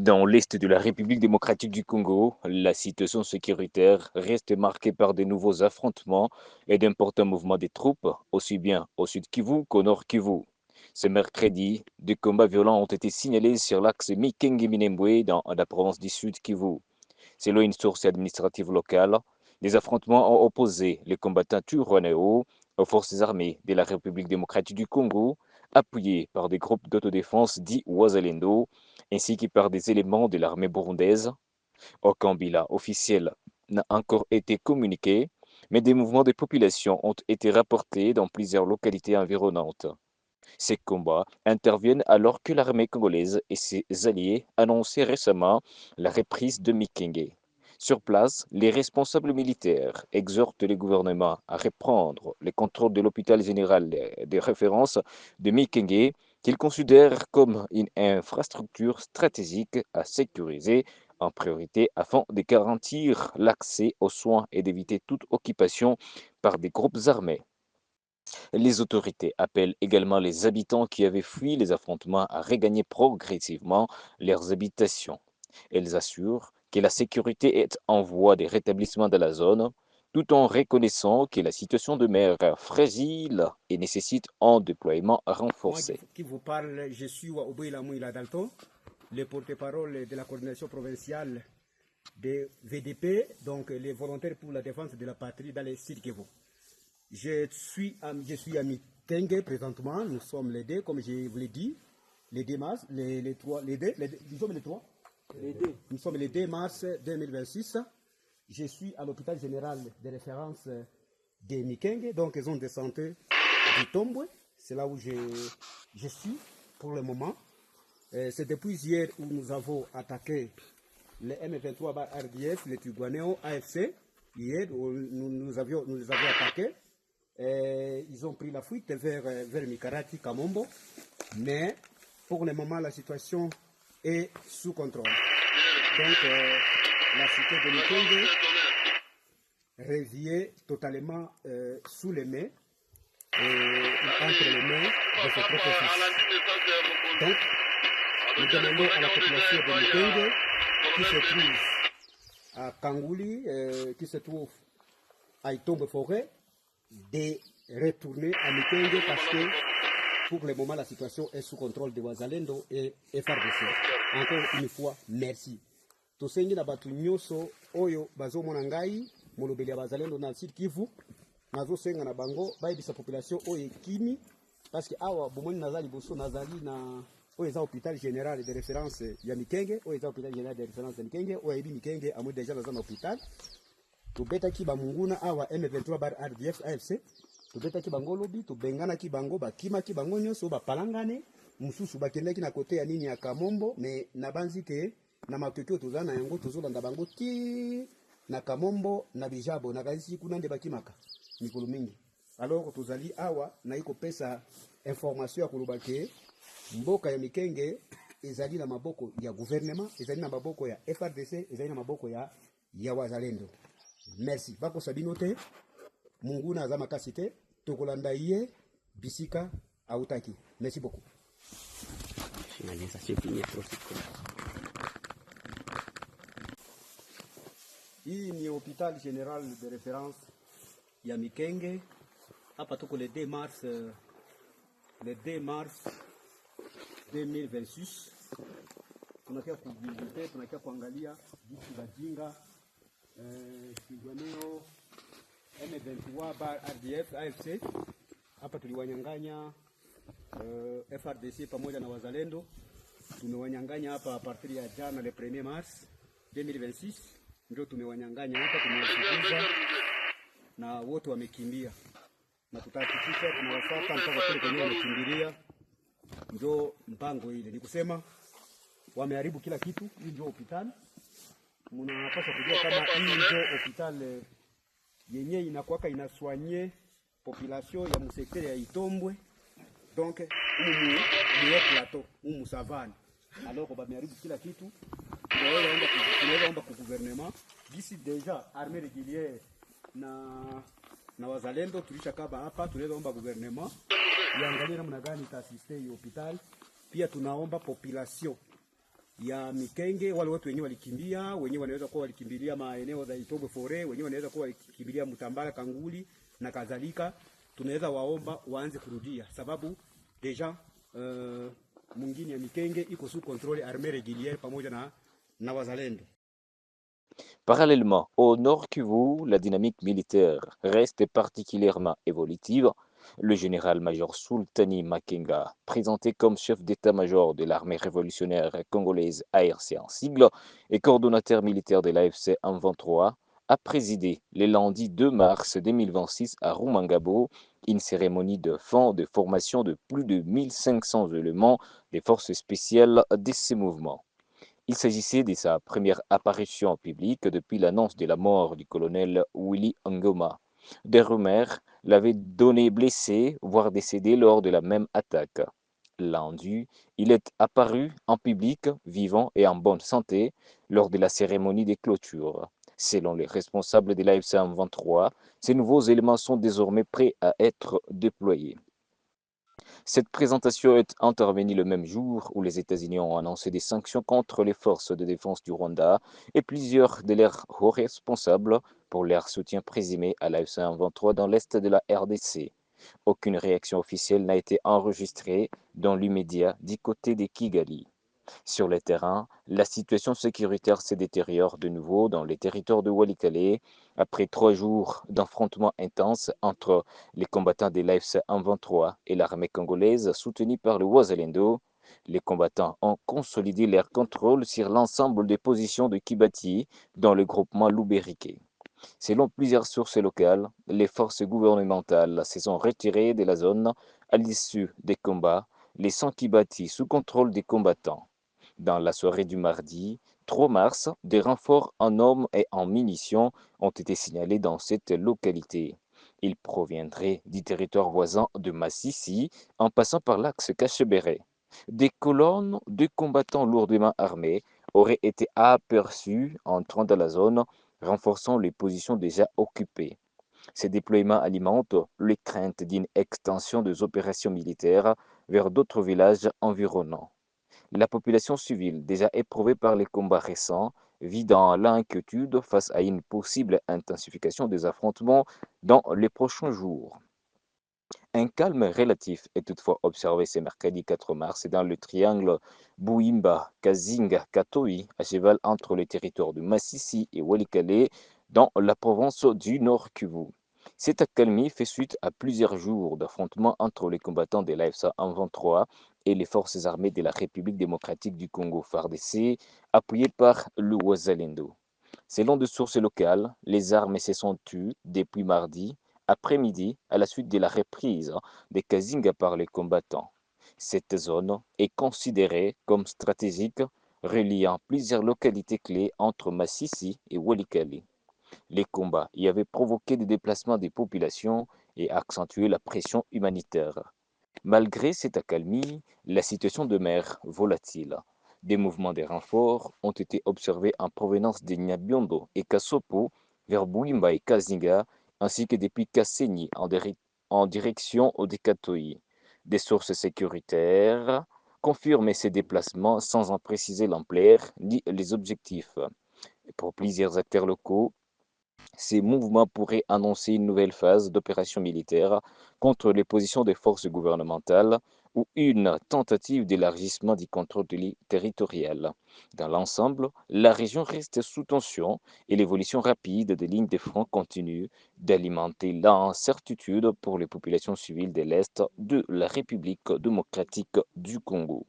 Dans l'est de la République démocratique du Congo, la situation sécuritaire reste marquée par de nouveaux affrontements et d'importants mouvements des troupes, aussi bien au sud Kivu qu'au nord Kivu. Ce mercredi, des combats violents ont été signalés sur l'axe Mikenge-Minembwe dans la province du sud Kivu. Selon une source administrative locale, les affrontements ont opposé les combattants Twirwaneho aux forces armées de la République démocratique du Congo, appuyés par des groupes d'autodéfense dits Wazalendo, ainsi que par des éléments de l'armée burundaise. Aucun bilan officiel n'a encore été communiqué, mais des mouvements de population ont été rapportés dans plusieurs localités environnantes. Ces combats interviennent alors que l'armée congolaise et ses alliés annonçaient récemment la reprise de Mikenge. Sur place, les responsables militaires exhortent le gouvernement à reprendre le contrôle de l'hôpital général de référence de Mikenge, qu'ils considèrent comme une infrastructure stratégique à sécuriser en priorité afin de garantir l'accès aux soins et d'éviter toute occupation par des groupes armés. Les autorités appellent également les habitants qui avaient fui les affrontements à regagner progressivement leurs habitations. Elles assurent que la sécurité est en voie de rétablissement de la zone, tout en reconnaissant que la situation demeure fragile et nécessite un déploiement Moi renforcé. qui vous parle, je suis Waouboïla Mouila Dalton, le porte-parole de la coordination provinciale des VDP, donc les volontaires pour la défense de la patrie dans les Sud Kivu. Je suis à Mikenge présentement, nous sommes les deux, comme je vous l'ai dit, les 2 mars, nous sommes les trois, nous sommes les 2 mars 2026. Je suis à l'hôpital général de référence de Mikenge, donc zone de santé du Tombwe. C'est là où je suis pour le moment. C'est depuis hier où nous avons attaqué les M23 par RDF, les Twirwaneho, AFC. Hier, nous les avions attaqués. Ils ont pris la fuite vers Mikarati, Kamombo. Mais pour le moment, la situation est sous contrôle. Donc, la cité de Mikenge revient totalement sous les mains entre les mains de ses propres fils. Donc, nous demandons à la population de Mikenge qui se trouve à Kangouli, qui se trouve à Itombe Forêt, de retourner à Mikenge parce que pour le moment la situation est sous contrôle de Wazalendo et FRDC. Encore une fois, merci. Tosengi na batu nyoso oyo bazomona ngai molobeli ya Wazalendo na Sud Kivu. Nazo senga na bango bayebisa population oyo ekimi parce que awa bomoni nazali boso nazali na oyo eza hôpital général de référence ya Mikenge, oyo eza hôpital général de référence ya Mikenge, oyo yebi Mikenge amo déjà naza na hôpital. Tobetaki bamunguna awa M23 bar RDF AFC, tobetaki bango lobi, tobenganaki bango, bakimaki bango nyonso bapalangane, mususu bakendaki na kote ya nini ya Kamombo, mais nabanzi ke na matokeo tozala na yango tozolanda bango ti na Kamombo na Bijabo na kasi kuna nde bakimaka mikolo mingi. Alors tozali awa na iko pesa information ya koloba ke mboka ya Mikenge ezali na maboko ya gouvernement, ezali na maboko ya FRDC, ezali na maboko ya Wazalendo. Merci. Bako sabino te, munguna aza makasi te, tokolanda ye, bisika autaki. Merci beaucoup. Hii ni hôpital général de référence ya Mikenge. Hapa tuko le 2 mars 2026. Tunakia kuvisite, tunakia kuangalia jinsi bajinga Twirwaneho M23 bar RDF AFC. Hapa tuliwanyanganya FRDC pamoja na Wazalendo. Tumewanyanganya hapa a partir ya jana le 1er mars 2026. Ndio tumewanyanganya hapa, tumewafukuza na wote wamekimbia. Na tutahakikisha tunawafuata mpaka kule kwenye wamekimbilia. Ndio mpango ile. Ni kusema wameharibu kila kitu. Hii ndio hospitali. Mnapaswa kujua kama hii ndio hospitali yenye inakuwaka inaswanye population ya msektere ya Itombwe. Donc ni plateau, savane. Alors qu'on va meharibu kila kitu. Tunaweza omba kwa gouvernement. D'ici déjà armée régulière na Wazalendo tulishakaba hapa, tunaweza omba gouvernement iangalie namna gani itaasiste hiyo hospitali. Pia tunaomba population ya Mikenge. Wale watu wenyewe walikimbia, wenyewe wanaweza kuwa walikimbilia maeneo za Itobo Fore, wenyewe wanaweza kuwa walikimbilia Mutambala, Kanguli na kadhalika. Tunaweza waomba waanze kurudia, sababu deja mwingine ya Mikenge iko sous contrôle armée régulière pamoja na wazalendo. Parallèlement, au Nord Kivu, la dynamique militaire reste particulièrement évolutive. Le général-major Sultani Makenga, présenté comme chef d'état-major de l'armée révolutionnaire congolaise ARC en sigle et coordonnateur militaire de l'AFC M23, a présidé le lundi 2 mars 2026 à Rumangabo une cérémonie de fin de formation de plus de 1500 éléments des forces spéciales de ces mouvements. Il s'agissait de sa première apparition en public depuis l'annonce de la mort du colonel Willy Ngoma. Des rumeurs l'avaient donné blessé, voire décédé lors de la même attaque. Lundi, il est apparu en public, vivant et en bonne santé, lors de la cérémonie de clôture. Selon les responsables de l'AFC M23, ces nouveaux éléments sont désormais prêts à être déployés. Cette présentation est intervenue le même jour où les États-Unis ont annoncé des sanctions contre les forces de défense du Rwanda et plusieurs de leurs hauts responsables pour leur soutien présumé à l'AFC M23 dans l'est de la RDC. Aucune réaction officielle n'a été enregistrée dans l'immédiat du côté de Kigali. Sur le terrain, la situation sécuritaire se détériore de nouveau dans les territoires de Walikale après 3 jours d'affrontements intenses entre les combattants de l'AFC M23 et l'armée congolaise soutenue par le Wazalendo. Les combattants ont consolidé leur contrôle sur l'ensemble des positions de Kibati dans le groupement Luberiké. Selon plusieurs sources locales, les forces gouvernementales se sont retirées de la zone à l'issue des combats, laissant Kibati sous contrôle des combattants. Dans la soirée du mardi 3 mars, des renforts en hommes et en munitions ont été signalés dans cette localité. Ils proviendraient du territoire voisin de Massissi en passant par l'axe Cachebéré. Des colonnes de combattants lourdement armés auraient été aperçues entrant dans la zone, renforçant les positions déjà occupées. Ces déploiements alimentent les craintes d'une extension des opérations militaires vers d'autres villages environnants. La population civile, déjà éprouvée par les combats récents, vit dans l'inquiétude face à une possible intensification des affrontements dans les prochains jours. Un calme relatif est toutefois observé ce mercredi 4 mars dans le triangle Buimba-Kazinga-Katoi, à cheval entre les territoires de Massissi et Walikale, dans la province du Nord Kivu. Cette accalmie fait suite à plusieurs jours d'affrontements entre les combattants de l'AFC M23 et les forces armées de la République démocratique du Congo FARDC, appuyées par le Wazalendo. Selon des sources locales, les armes se sont tues depuis mardi après-midi à la suite de la reprise des Kazinga par les combattants. Cette zone est considérée comme stratégique, reliant plusieurs localités clés entre Massissi et Walikale. Les combats y avaient provoqué des déplacements des populations et accentué la pression humanitaire. Malgré cette accalmie, la situation demeure volatile. Des mouvements de renforts ont été observés en provenance de Nyabiondo et Kasopo vers Buimba et Kazinga, ainsi que depuis Kasenyi en direction au Dekatoi. Des sources sécuritaires confirment ces déplacements sans en préciser l'ampleur ni les objectifs. Pour plusieurs acteurs locaux, ces mouvements pourraient annoncer une nouvelle phase d'opération militaire contre les positions des forces gouvernementales ou une tentative d'élargissement du contrôle territorial. Dans l'ensemble, la région reste sous tension et l'évolution rapide des lignes de front continue d'alimenter l'incertitude pour les populations civiles de l'Est de la République démocratique du Congo.